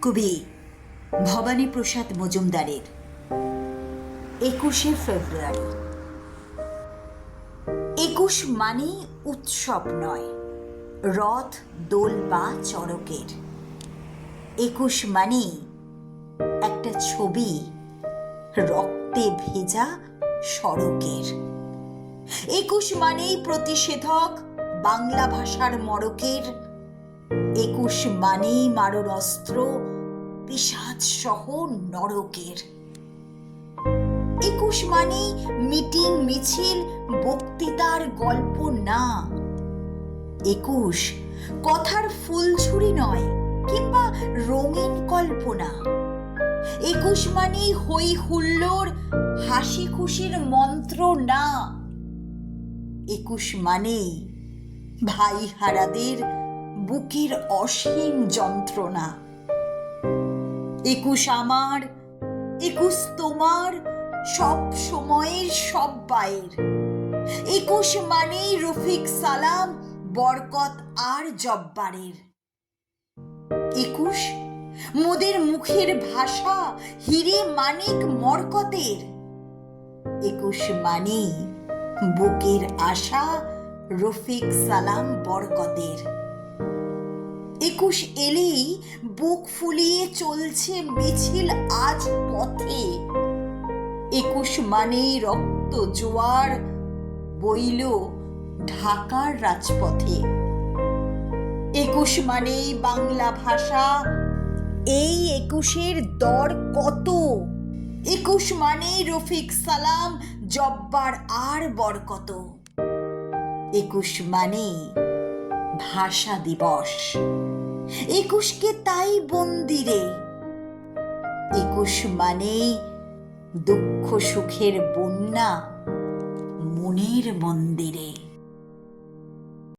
কবি ভবানীপ্রসাদ মজুমদারের 21শে ফেব্রুয়ারি। 21 মানেই উৎসব নয়, রথ দোল বা চড়কের। 21 মানেই একটা ছবি রক্তে ভেজা সড়কের। 21 মানেই প্রতিষেধক বাংলা ভাষার মড়কের। 21 মানেই মারণাস্ত্র পিশাচ সহ নরকের। 21 মানেই মিটিং মিছিল বক্তৃতার গল্প না। 21 কথার ফুলঝুরি নয় কিংবা রঙিন কল্পনা। 21 মানেই হই হুল্লোড় হাসি খুশির মন্ত্র না। 21 মানেই ভাই হারাদের বুকের অসীম যন্ত্রণা। 21 আমার, 21 তোমার, সব সময়ের সব বায়ের। 21 মানেই রফিক সালাম বরকত আর জব্বারের। 21 মোদের মুখের ভাষা হিরে মানিক মরকতের। 21 মানেই বুকের আশা রফিক সালাম বরকতের। 21 এলেই বুক ফুলিয়ে চলছে মিছিল আজ পথে। 21 মানেই রক্ত জোয়ার বইল ঢাকার রাজপথে। 21 মানেই বাংলা ভাষা, এই 21-এর দর কত। 21 মানেই রফিক সালাম জব্বার আর বরকত। 21 মানেই ভাষা দিবস, 21কে তাই বন্দিরে। 21 মানেই দুঃখ সুখের বন্যা মনের মন্দিরে।